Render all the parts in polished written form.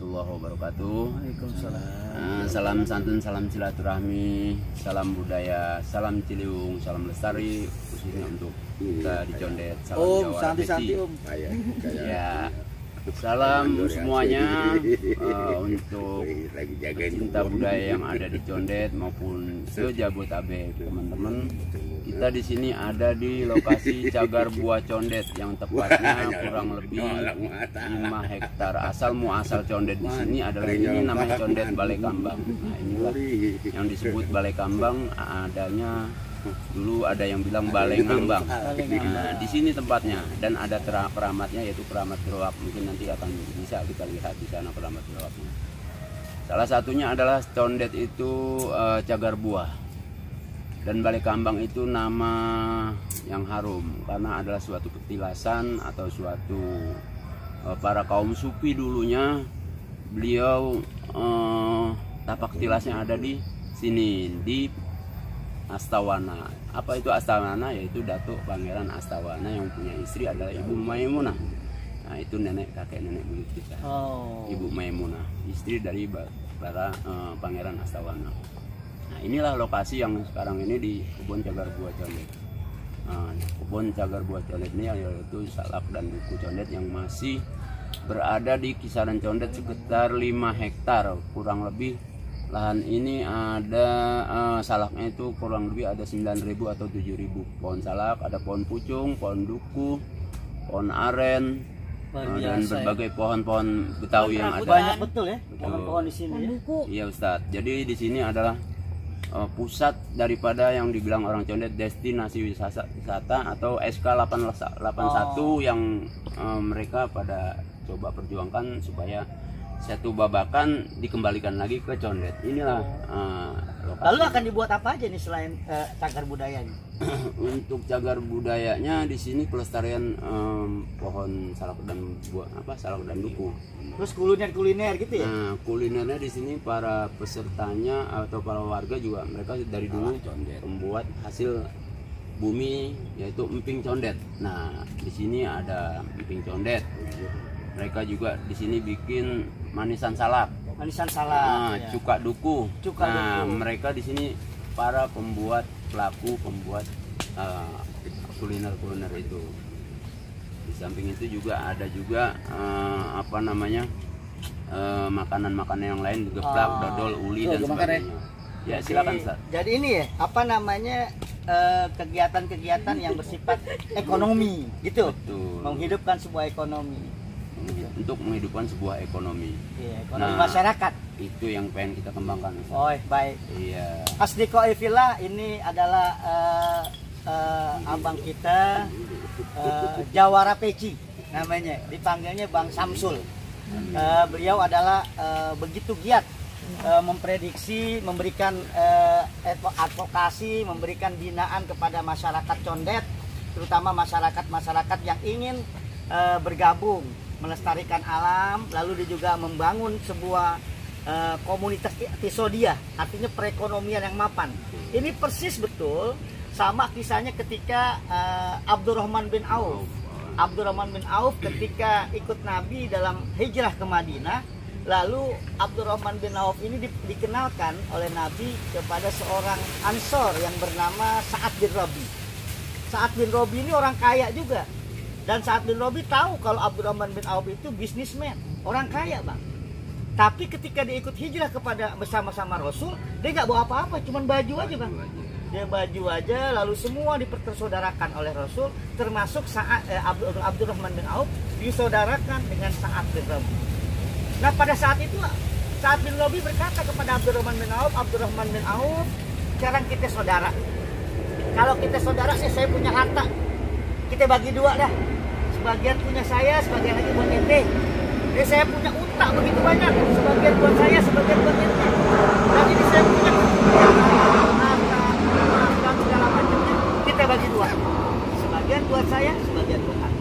warahmatullahi wabarakatuh. Waalaikumsalam. Salam santun, salam silaturahmi, salam budaya, salam Ciliwung, salam lestari, khususnya untuk kita di Condet. Salam Jawa santi Repeci. Ya, salam semuanya untuk cinta budaya yang ada di Condet maupun se-Jabotabek, teman-teman. Kita di sini ada di lokasi Cagar Buah Condet yang tepatnya kurang lebih 5 hektar. Asal muasal Condet di sini adalah ini namanya Condet Balai Kambang. Nah, inilah yang disebut Balai Kambang, adanya dulu ada yang bilang Balai Ngambang. Nah, di sini tempatnya dan ada keramatnya yaitu keramat Gerowak. Mungkin nanti akan bisa kita lihat di sana keramat Gerowaknya. Salah satunya adalah Condet itu Cagar Buah. Dan Balai Kambang itu nama yang harum karena adalah suatu petilasan atau suatu para kaum sufi dulunya. Beliau tapak tilasnya ada di sini di Astawana. Apa itu Astawana? Yaitu Datuk Pangeran Astawana yang punya istri adalah Ibu Maimunah. Nah, itu kakek nenek buyut kita. Ibu Maimunah, istri dari para Pangeran Astawana. Nah, inilah lokasi yang sekarang ini di kebun Cagar Buah Condet. Nah, kebun Cagar Buah Condet ini yaitu salak dan duku Condet yang masih berada di kisaran Condet sekitar 5 hektar kurang lebih. Lahan ini ada salaknya itu kurang lebih ada 9.000 atau 7.000 pohon salak, ada pohon pucung, pohon duku, pohon aren, dan berbagai pohon-pohon Betawi yang ada. Banyak betul ya pohon-pohon di sini. Iya Ustadz. Jadi di sini adalah pusat daripada yang dibilang orang Condet destinasi wisata atau SK 881 yang mereka pada coba perjuangkan supaya satu babakan dikembalikan lagi ke Condet. Inilah lokasi. Lalu akan dibuat apa aja nih selain cagar budayanya? Untuk cagar budayanya di sini pelestarian pohon salak dan salak dan duku. Terus kuliner gitu ya? Nah, kulinernya di sini para pesertanya atau para warga juga mereka dari dulu membuat hasil bumi yaitu emping condet. Nah, di sini ada emping condet. Mereka juga di sini bikin manisan salak. Nah, ya. Cuka duku. Mereka di sini para pelaku pembuat kuliner itu. Di samping itu juga ada juga makanan-makanan yang lain, geplak, dodol, uli dan sebagainya. Ya, silakan Ustaz. Jadi ini ya, kegiatan-kegiatan yang bersifat ekonomi gitu. Betul. Menghidupkan sebuah ekonomi. Untuk menghidupkan sebuah ekonomi. Iya, ekonomi masyarakat. Itu yang pengen kita kembangkan. Oh, baik. Iya. Asdiko Villa ini adalah abang kita Jawara Peci namanya, dipanggilnya Bang Samsul. Beliau adalah begitu giat memprediksi, memberikan advokasi, memberikan binaan kepada masyarakat Condet, terutama masyarakat yang ingin bergabung melestarikan alam, lalu dia juga membangun sebuah komunitas tisodia, artinya perekonomian yang mapan. Ini persis betul sama kisahnya ketika Abdurrahman bin Auf ketika ikut Nabi dalam hijrah ke Madinah. Lalu Abdurrahman bin Auf ini dikenalkan oleh Nabi kepada seorang Ansor yang bernama Sa'ad bin Rabi. Sa'ad bin Rabi ini orang kaya juga. Dan Sa'ad bin Rabi tahu kalau Abdurrahman bin Auf itu bisnismen, orang kaya bang. Tapi ketika dia ikut hijrah bersama-sama Rasul, dia nggak bawa apa-apa, cuman baju aja bang. Dia baju aja, lalu semua dipersaudarakan oleh Rasul, termasuk Abdurrahman bin Auf disaudarakan dengan Sa'ad bin Rabi. Nah pada saat itu Sa'ad bin Rabi berkata kepada Abdurrahman bin Auf, sekarang kita saudara. Kalau kita saudara, saya punya harta, kita bagi dua dah. Sebagian punya saya, sebagian lagi buat ente. Jadi saya punya unta begitu banyak, sebagian buat saya, sebagian buat ente. Dan ini saya punya harta, dan segala macamnya, kita bagi dua. Sebagian buat saya, sebagian buat ente.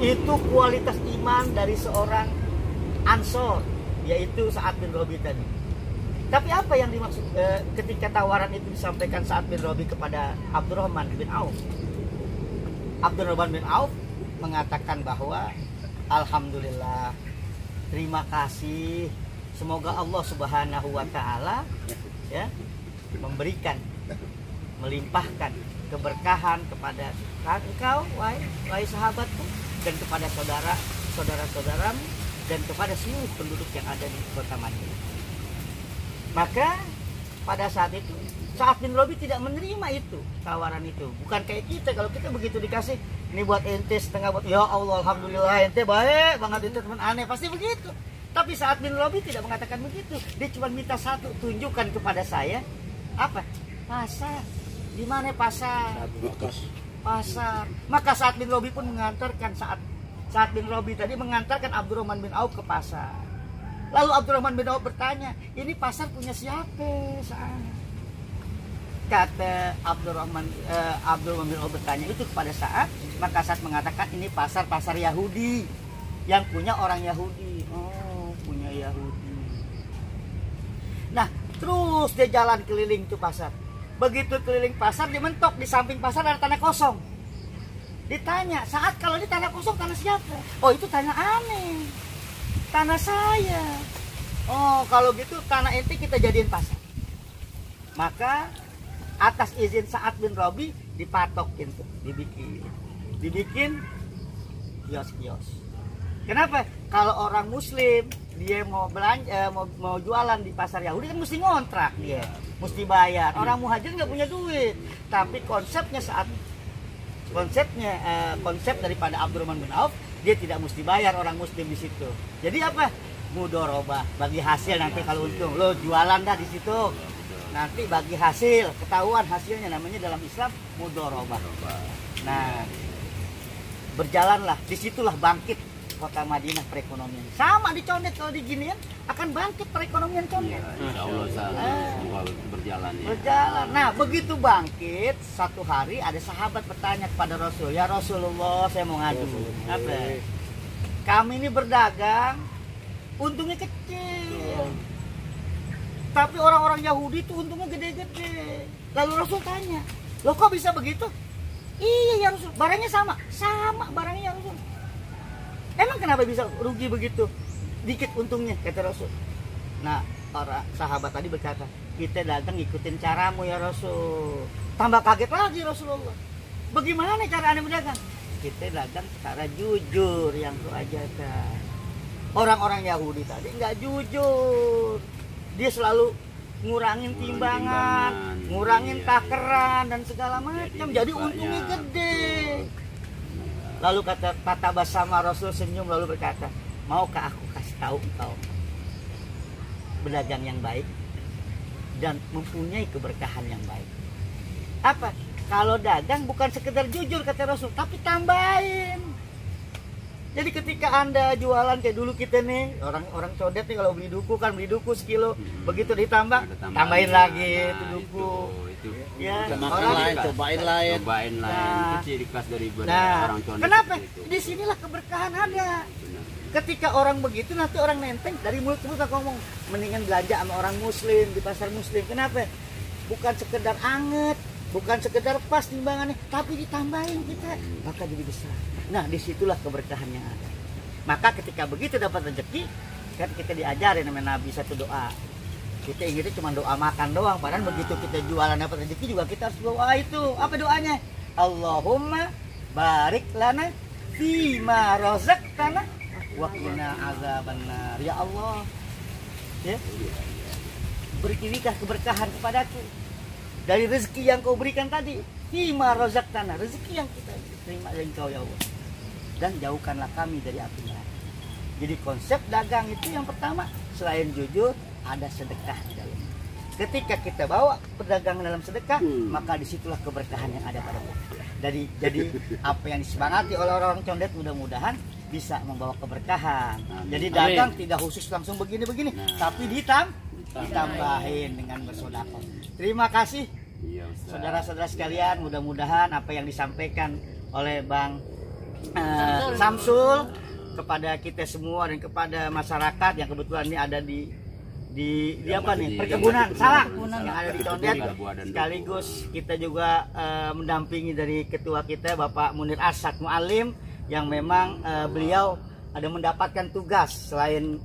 Itu kualitas iman dari seorang Ansor, yaitu Sa'ad bin Rabi tadi. Tapi apa yang dimaksud ketika tawaran itu disampaikan Sa'ad bin Rabi kepada Abdurrahman bin Auf? Abdurrahman bin Auf mengatakan bahwa alhamdulillah terima kasih. Semoga Allah Subhanahu wa taala ya memberikan, melimpahkan keberkahan kepada engkau wahai sahabatku, dan kepada saudaramu dan kepada seluruh penduduk yang ada di kota Madinah. Maka pada saat itu Sa'ad bin Rabi tidak menerima itu, tawaran itu. Bukan kayak kita, kalau kita begitu dikasih ini buat ente setengah, buat ya Allah alhamdulillah ente baik banget, ente teman aneh, pasti begitu. Tapi Sa'ad bin Rabi tidak mengatakan begitu. Dia cuma minta satu, tunjukkan kepada saya apa? Pasar. Di mana pasar? Pasar. Maka Sa'ad bin Rabi pun mengantarkan Sa'ad bin Rabi tadi mengantarkan Abdurrahman bin Auf ke pasar. Lalu Abdurrahman bin Auf bertanya, ini pasar punya siapa? Sa'ad? Kata Abdurrahman bin Auf bertanya itu kepada Sa'ad, maka Sa'ad mengatakan ini pasar Yahudi, yang punya orang Yahudi. Oh, punya Yahudi. Nah, terus dia jalan keliling tuh pasar. Begitu keliling pasar, dia mentok di samping pasar ada tanah kosong. Ditanya, Saat kalau ini tanah kosong tanah siapa? Oh, itu tanah aneh, tanah saya. Oh, kalau gitu tanah ente kita jadiin pasar. Maka atas izin Sa'ad bin Rabi dipatokin tuh, dibikin kios-kios. Kenapa? Kalau orang Muslim dia mau belanja, mau jualan di pasar Yahudi kan mesti ngontrak dia, mesti bayar. Orang muhajir nggak punya duit. Tapi konsep daripada Abdurrahman bin Auf, dia tidak mesti bayar orang Muslim di situ. Jadi apa? Mudorobah, bagi hasil nanti kalau untung. Lo jualan dah di situ. Nanti bagi hasil, ketahuan hasilnya, namanya dalam Islam mudorobah. Nah, berjalanlah, disitulah bangkit kota Madinah perekonomian. Sama di Condet, kalau diginian akan bangkit perekonomian Condet. Insya Allah semoga berjalan ya. Berjalan. Nah, begitu bangkit, satu hari ada sahabat bertanya kepada Rasul, ya Rasulullah, saya mau ngadu. Apa? Kami ini berdagang, untungnya kecil. Tapi orang-orang Yahudi itu untungnya gede-gede. Lalu Rasul tanya, loh kok bisa begitu? Iya ya Rasul, barangnya sama barangnya ya Rasul. Emang kenapa bisa rugi begitu? Dikit untungnya, kata Rasul. Nah, para sahabat tadi berkata, kita dagang ikutin caramu ya Rasul. Tambah kaget lagi Rasulullah. Bagaimana cara Anda berdagang? Kita dagang secara jujur yang kau ajarkan. Orang-orang Yahudi tadi nggak jujur. Dia selalu ngurangin timbangan, ngurangin takeran dan segala macam. Jadi untungnya gede. Lalu kata Basama Rasul senyum lalu berkata, maukah aku kasih tahu engkau berdagang yang baik dan mempunyai keberkahan yang baik? Apa? Kalau dagang bukan sekedar jujur kata Rasul, tapi tambahin. Jadi ketika Anda jualan kayak dulu kita nih, orang Condet nih kalau beli duku sekilo, begitu ditambah, tambahin lagi itu duku. Ya, orang cobain lain. Itu ciri khas dari orang Condet. Kenapa? Disinilah keberkahan ada. Ketika orang begitu, nanti orang nenteng dari mulut ke mulut ngomong, mendingan belanja sama orang Muslim di pasar Muslim. Kenapa? Bukan sekedar anget, bukan sekedar pas timbangannya, tapi ditambahin kita, maka jadi besar. Nah, disitulah keberkahan yang ada. Maka ketika begitu dapat rezeki, kan kita diajarin sama Nabi satu doa. Kita ingatnya cuma doa makan doang, padahal begitu kita jualan dapat rezeki juga kita harus doa itu. Apa doanya? Allahumma barik lana fima razaqtana wa qina azabannar. Ya Allah, ya, berikanlah keberkahan kepadaku dari rezeki yang kau berikan tadi. Fima razaqtana, rezeki yang kita terima dari Engkau ya Allah. Dan jauhkanlah kami dari api neraka. Jadi konsep dagang itu yang pertama, selain jujur, ada sedekah di dalamnya. Ketika kita bawa perdagangan dalam sedekah, maka disitulah keberkahan yang ada pada kita. Jadi apa yang disemangati oleh orang Condet mudah-mudahan bisa membawa keberkahan. Jadi dagang tidak khusus langsung begini-begini, tapi ditambahin dengan bersedekah. Terima kasih saudara-saudara sekalian, mudah-mudahan apa yang disampaikan oleh Bang Samsul kepada kita semua dan kepada masyarakat yang kebetulan ini ada di apa nih, perkebunan salak yang ada di Condet, sekaligus kita juga mendampingi dari ketua kita Bapak Munir Asad Mualim yang memang beliau ada mendapatkan tugas selain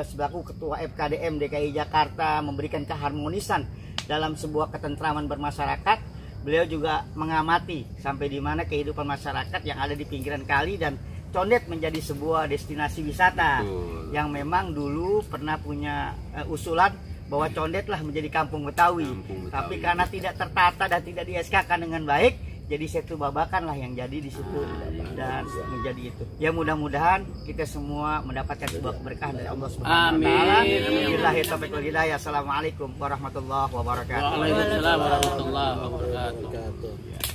sebagai ketua FKDM DKI Jakarta memberikan keharmonisan dalam sebuah ketentraman bermasyarakat, beliau juga mengamati sampai di mana kehidupan masyarakat yang ada di pinggiran kali, dan Condet menjadi sebuah destinasi wisata yang memang dulu pernah punya usulan bahwa Condet lah menjadi kampung Betawi. Tapi karena tidak tertata dan tidak di-SK-kan dengan baik, jadi Setu Babakan lah yang jadi di situ dan menjadi itu. Ya mudah-mudahan kita semua mendapatkan sebuah keberkahan dari Allah Subhanahu wa taala. Billahi taufiq wal hidayah. Assalamualaikum warahmatullahi wabarakatuh. Waalaikumsalam warahmatullahi wabarakatuh.